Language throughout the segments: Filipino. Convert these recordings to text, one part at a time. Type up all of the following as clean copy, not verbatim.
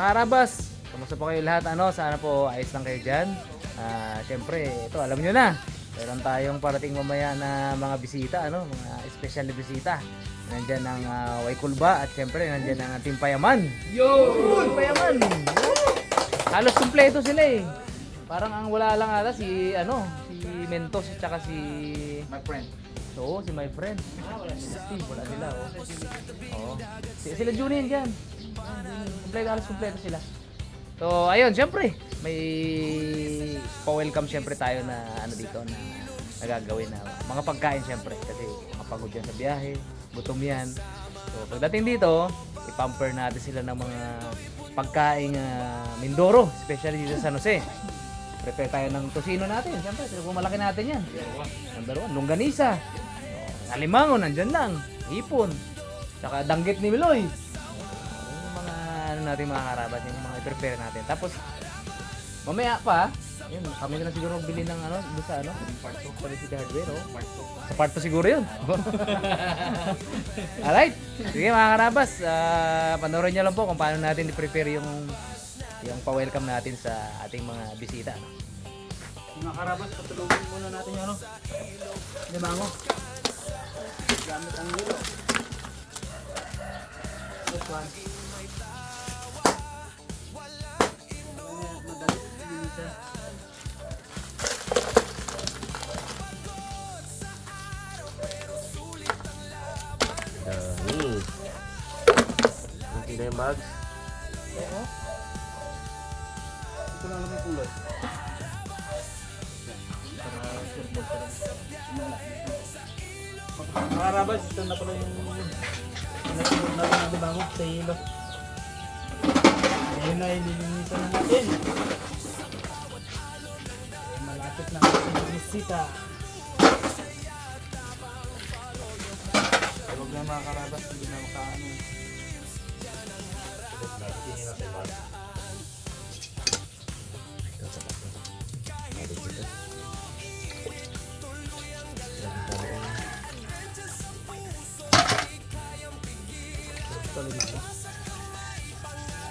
Karabas, kamusta po kayo lahat? Sana po ayos lang kayo dyan. Siyempre, ito alam nyo na. Meron tayong parating mamaya na mga bisita, mga special na bisita. Nandyan ang Waykulba at siyempre nandyan ang Team Payaman. Yo! Team Payaman! Halos kumpleto sila eh. Parang ang wala lang ata si Mentos at saka si My friend. Oo, si my friend. Wala sila Steve, wala sila. Oo. Sila Junior dyan. Halos kumpleto sila. So, ayun, syempre, may pa-welcome syempre tayo na dito na nagagawin na mga pagkain syempre kasi mga pagod yan sa biyahe, gutom yan. So, pagdating dito, i-pamper natin sila ng mga pagkain Mindoro, especially dito sa San Jose. Prepare tayo ng tosino natin, syempre, kung malaki natin yan. Number 1, longganisa. Alimango, nandyan lang. Hipon. Tsaka danggit ni Miloy. Yung mga natin mga karabas, yung mga i-prepare natin. Tapos, mamaya pa, yun, kami na lang siguro bili ng doon sa part 2 sa City Hardware, Sa part 2 siguro yun. Alright. Sige mga karabas, panoorin nyo lang po kung paano natin i-prepare yung pa-welcome natin sa ating mga bisita. Mga karabas, patulogin muna natin yung limango. Gamit ang ulo. This one. Madali dito. Dami. Nanti na yung bags. Oo. Ito lang naman yung kulay. Para sure pa rin. Mga karabas, ito na pala yung nasunod natin ang limango sa hilo. Ngayon na ililinisan na natin. Malapit na kasi yung bisita. Huwag na mga karabas, hindi na makaano.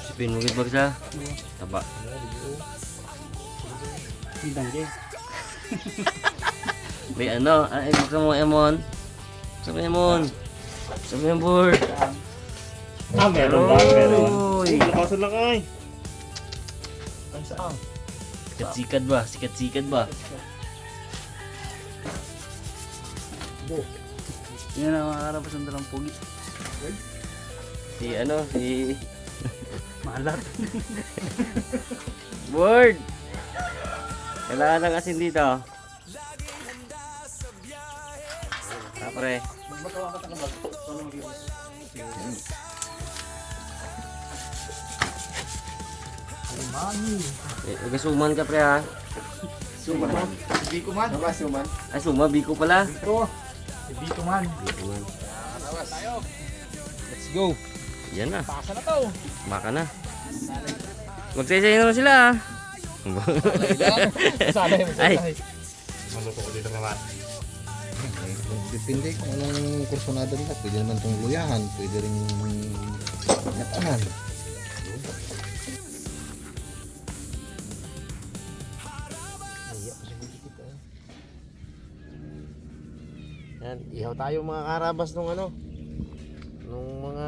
Sipin mo gid bagsa. Taba. Hidang kay. May ay buksan mo Emon. Buksan mo Emon. Buksan mo yung board. Meron ba? Meron. Uy. Lakasan lang ay. Ay saan? Sikat-sikat ba? Sikat-sikat ba? Yan ang mga karabas ang dalang pugi. Si Malat. board. Kailangan ng asin dito. Pre. Magmatawa ka takabag. Saan mag-iwas? Mami. Gasuman ka pre ha. Suman. Biko man. Ano ba suman? Ay suma, biko pala. Biko. Biko man. Biko man. Let's go. Yan na. Pasa na to. Baka na. Magsaysay naman sila ha. Sanay mo. Ay. Maluto ko dito naman. Depende kung anong kursonada nila. Pwede naman itong luyahan, pwede rin natanan. Yan, ihaw tayo mga karabas nung nung mga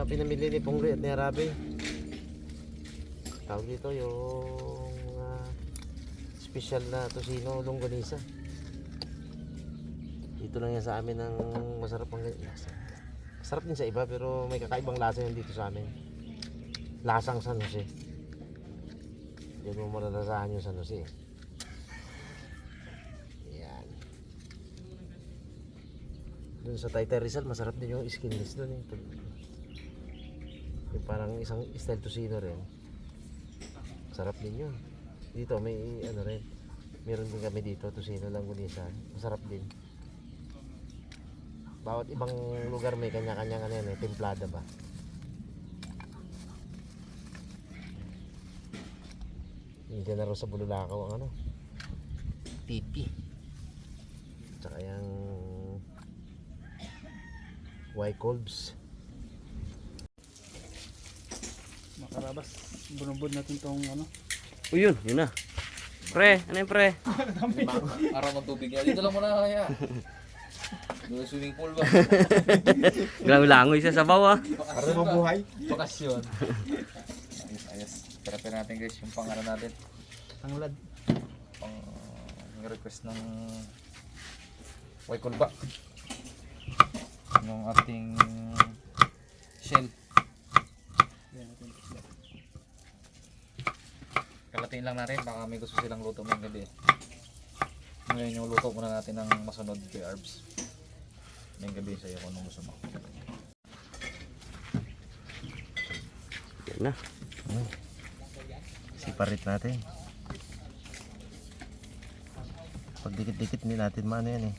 pinamili ni Pongri at ni Arabe. Tawag dito yung special na tosino longganisa. Dito lang yan sa amin ng masarap ang lasa. Masarap din sa iba pero may kakaibang lasa yan dito sa amin. Lasang San Jose. Yan mo maranasahan yung San Jose. Yan. Dun sa Taytay Rizal masarap din yung skinless dun yung parang isang style tosino rin. Masarap din yun. Dito may rin. Meron din kami dito tosino langganisa. Masarap din. Bawat ibang lugar may kanya-kanyang templada ba. Hindi na rin sa Bululakaw ang pipi. Tsaka yung Waykulbs. Karabas, bunubod natin tong ano. O yun na. Pre, ano yung pre? Araw ng tubig niya. Dito lang muna kaya. Doon swimming pool ba? Grabe langoy sa sabaw ah. Para mabuhay. Bakasyon. Ayos. Therapy natin guys yung pang ano natin. Tanglad. Pang request ng Waikulba. Yung ating shell. Kalatiin lang natin, baka may gusto silang luto ngayong gabi. Ngayon yung luto muna natin ng masunod kay Arbs. Ngayong gabi sa'yo kung anong gusto mo. Yan na. Siparit natin. Pag dikit-dikit hindi natin maano yan eh.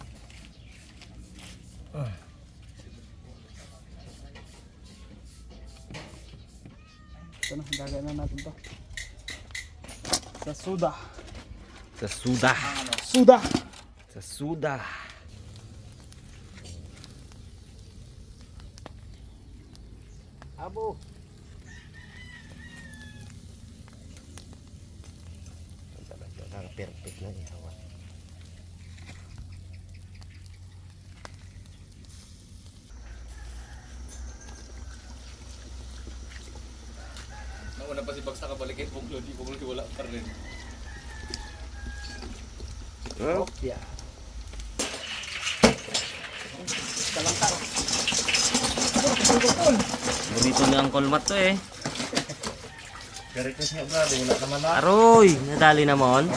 Ito na, gagawin na natin to. Sa suda. Sa suda. Suda! Sa suda. Abo! Talaga perfect na ihawan. Nauna pa si Bags nakabalik kay Puglo, di wala pa rin. Oh. Yeah. Burrito ni Uncle Matt to eh. Perfect nga brado, wala naman na. Aroy, nadali namon.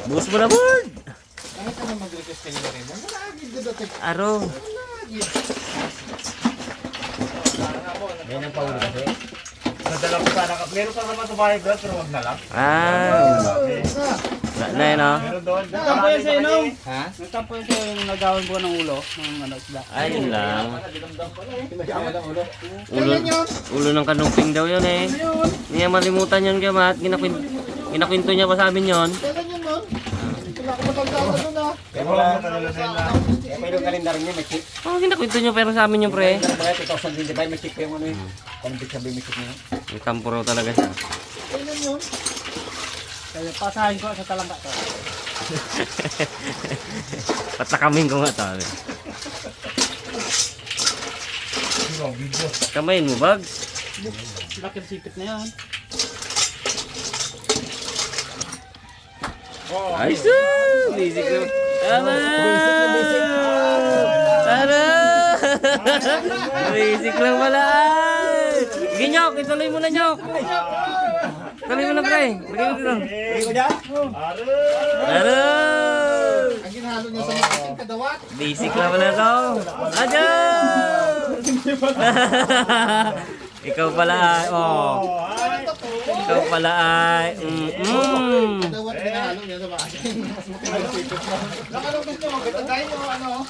Bus mo na bird. Bakit ka mag-request kayo na rin? Aro. Yan ang paulo kasi. Nadala ko sana ka. Meron pa naman tumahay brad, pero wag na lang. Ah. Wala na yun oh. Meron doon. Nagtampo yan sa inom! Ha? Nagtampo yan sa yung nagawin ko ng ulo. Ng ano, isda. Ayun lang. Tama lang ulo. Ulo ng kanumping daw yun eh. Hindi niya malimutan yun kamat. Ginakwento niya pa sa amin yun. Kaya wala na talaga sa na. Kaya may yung kalendaryo niya, may chip. Oh, ginakwento niya pero sa amin yung pre. Kaya 2025, may chip yung ano yun. Kung di sabi may chip niya. May kampo raw talaga siya. Kaya pasahin ko sa talangka to. Patakamin ko nga to. Kamayin mo, Bags. Laki sipit na yan. Ay, so! Basic na. Tama! Tara! Basic lang pala. Sige, Nyok. Ituloy mo na, Nyok. Ituloy mo na, pre. Lagay mo dito. Hindi ko dyan? Tara! Ang ginahalo niya sa mga kadawat. Basic lang pala to. Adyo! Ikaw pala ay. Oh. Ikaw pala ay. Kadawat ginahalo niya sa mga. Nakalungkot nyo, katagay nyo ano.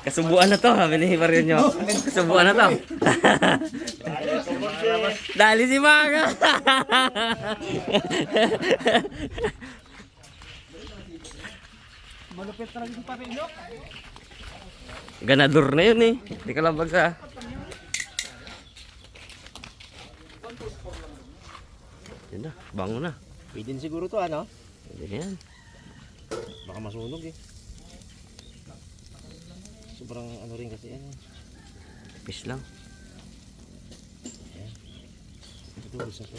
Kasubuan na to, sabi ni Mario nyo. Kasubuan na to. Dali si Maga. Malupit talaga yung parilyo. Ganador na yun eh. Hindi ka lang bagsa. Yun na, bango na. Pwede siguro to ano? Hindi yan. Baka masunog eh. Sobrang ano rin kasi yan. Fish lang. Ito isa to.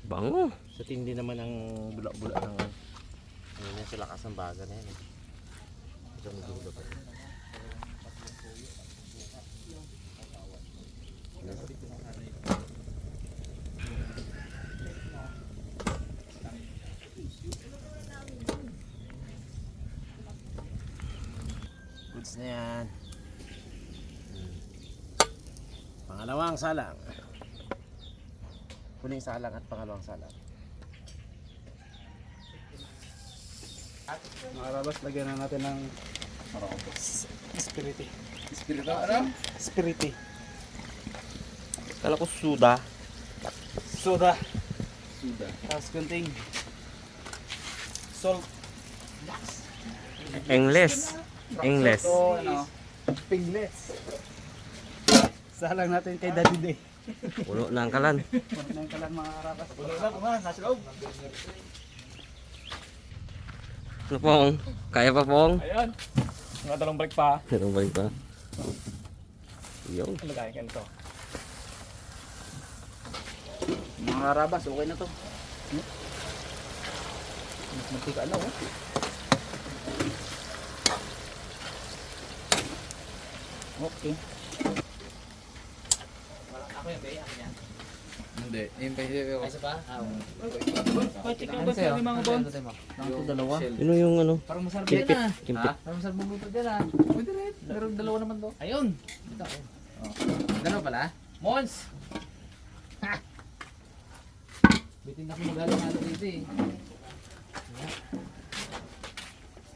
Bango. Sa tindi naman ang bulak-bulak ng ano yan sa lakas ng baga na yan eh. Isang dulo pa. Goods na yan. Pangalawang salang. Huling salang at pangalawang salang. Mga Karabas, lagyan na natin ng spiriti. Espiritu ano? Spiriti. Kala ko suda. Soda. Suda. Tapos kunting salt. English. English. So, ano, pinglets. Salang natin kay Daddy Day. Puno ng kalan. Ano yung kalan mga karabas? Puno na, kumahan, nasa loob. Ano pong? Kaya pa pong? Ayun. Mga dalawang balik pa. Meron balik pa. Yung. Lagay ka nito. Mga karabas, okay na to. Mantika na, oh. Okay. Hindi. Yung pa yung isa pa? Ano sa'yo? Mga bon? Ako dalawa. Yun yung ano? Parang masarap Kimpit. yan ah. Kimpit. Parang masarap magluto dyan ah. Pwede rin. Meron dalawa naman to. Ayun. Ito. Oh. Dalawa pala? Mons! Ha! Bitin ako mag-halo-halo dito eh.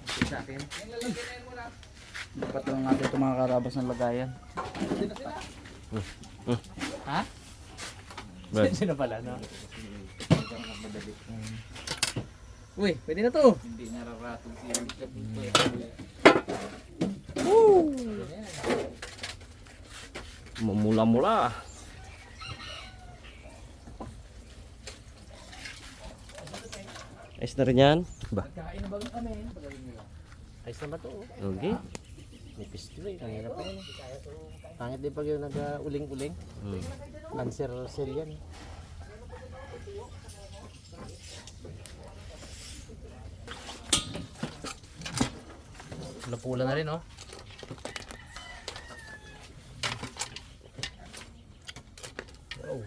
Ito sa akin. Dapat lang natin itong mga karabas ng lagayan. Ha? Brad. Sino pala no? Uy, pwede na to. Hindi nararatong si Mamula-mula. Ayos na rin yan. Ba? Kain na ba kami? Ayos na ba to? Okay. May pistol eh. Ang hirap pa yun. Pangit din pag yung nag-uling-uling. Cancer cell yan. Pula-pula na rin oh. Oh.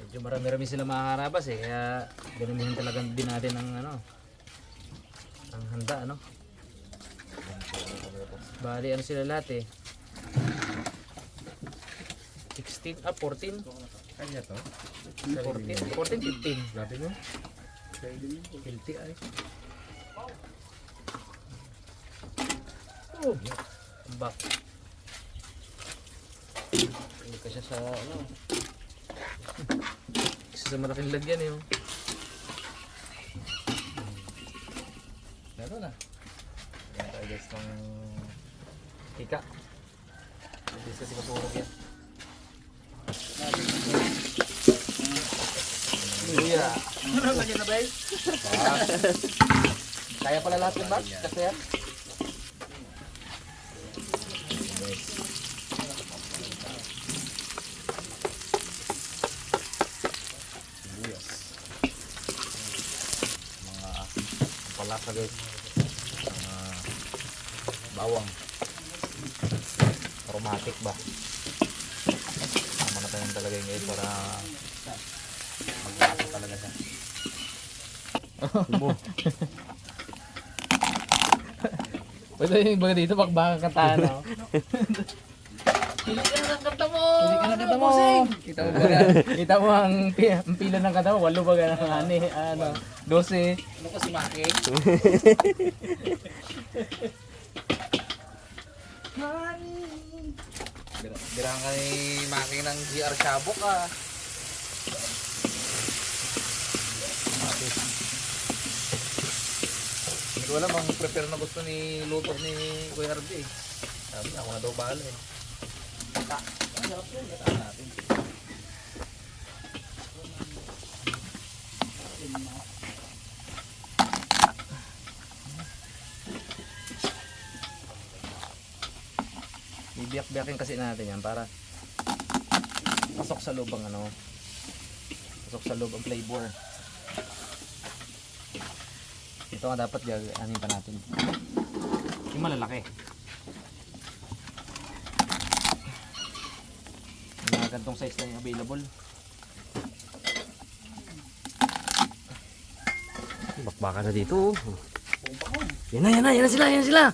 Medyo marami-rami sila mga karabas eh, kaya ganun talaga din natin ang ano, ang handa ano. Bali ano sila lahat eh. 16, 14. Kanya to? 14, 15. Grabe mo. Guilty ay. Oh, ambak. Hindi ka siya sa ano. Isa sa malaking lagyan eh. Oh. Meron na. Yan tayo guys ng tika. Hindi kasi kasurog yan. Luya. Lagyan na ba eh? Kaya pala lahat yung bag? Kasi yan? Palasa guys. Bawang. Aromatic ba? Tama na tayo talaga yung guys para maglasa talaga siya. Pwede yung iba dito pag baka kantahan ako. Pili ka na ng kanta mo! Pili ka na ng kanta mo! Kita mo ba? Kita mo ang pila ng kanta mo? 8 ba ng ano? 12. Ano ko si Maki? Birang ka ni Maki ng GR Shabok ah. Hindi ko alam ang prepare na gusto ni luto ni Kuya RD eh. Sabi niya, ako na daw bahala eh. Masarap yun, gataan natin. Bibiyak-biyakin kasi natin yan para pasok sa loob ang ano, pasok sa loob ang flavor. Ito nga dapat anin pa natin yung malalaki, yung mga gantong size na yung available. Bakbakan na dito. Yan na sila.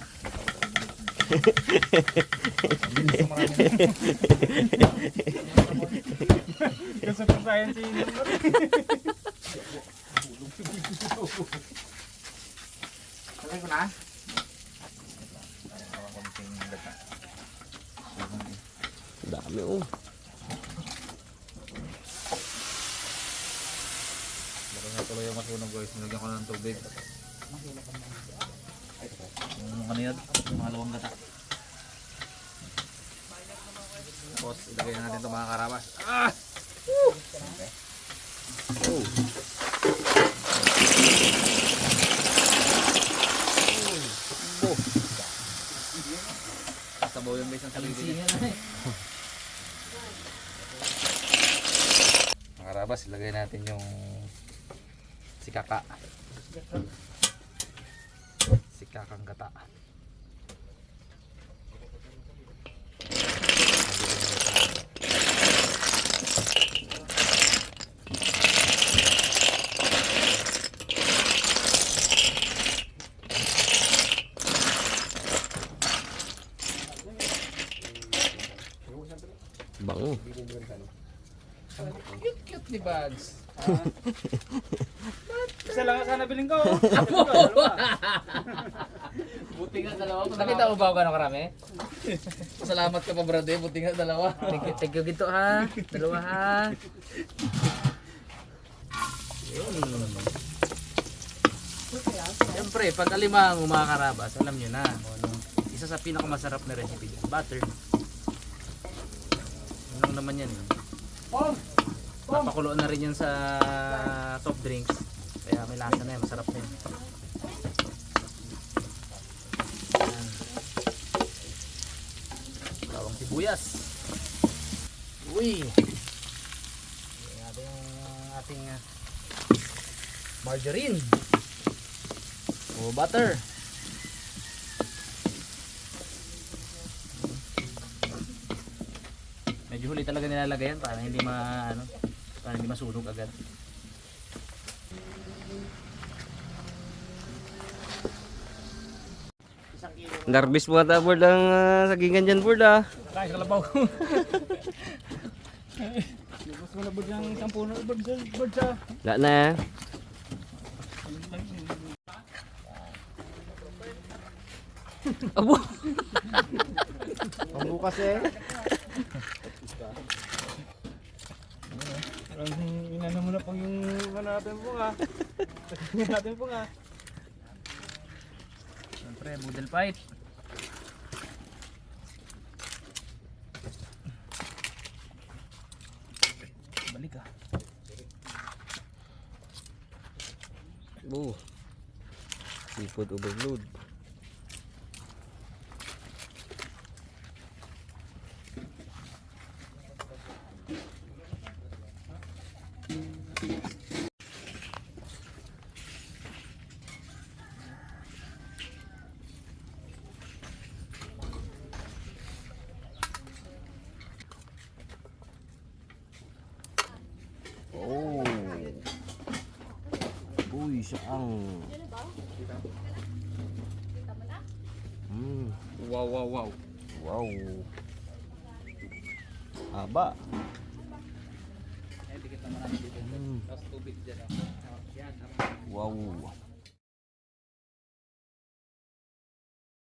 Kasi pa science yun. Lagay ko na. Baka nga tuloy yung masunog guys. Nilagyan ko na ng tubig. Yung kanina, mga lawang gata. Tapos ilagay na natin ito mga karabas. Ah! Oh. Sabaw yung guys ang sarili niya. Mga karabas, ilagay natin yung sikaka. Sikakang gata. Bango. Cute ni Bugs. Isa lang sana biling ko. Buti nga dalawa. Nakita mo ba ako gano'ng karami? Salamat ka pa brother, buti nga dalawa. Thank you gito ha. Dalawa ha. Siyempre, pag alimang mga karabas, alam nyo na. Isa sa pinakamasarap na recipe dyan, butter. Ano naman yan? Papakuloan na rin yan sa soft drinks. Kaya may lasa na yan, masarap na yan. Yan. Bawang sibuyas. Uy! Yan natin yung ating margarine. O butter. Medyo huli talaga nilalagay yan para hindi para hindi masunog agad. Garbis mo ata board ang sagingan dyan board ah. Kain kalabaw. Mas malabog yung sampuno. Bird sa. Wala na eh. Abo. Ang bukas eh. Inano mo na pang yung natin po nga. Natin po nga. Siyempre, boodle fight. Balik ka. Oh. Seafood overload. Oh. Uy, saang. Wow, wow, wow. Wow. Haba. Eh, dikit naman natin dito. Tapos tubig dyan. Wow.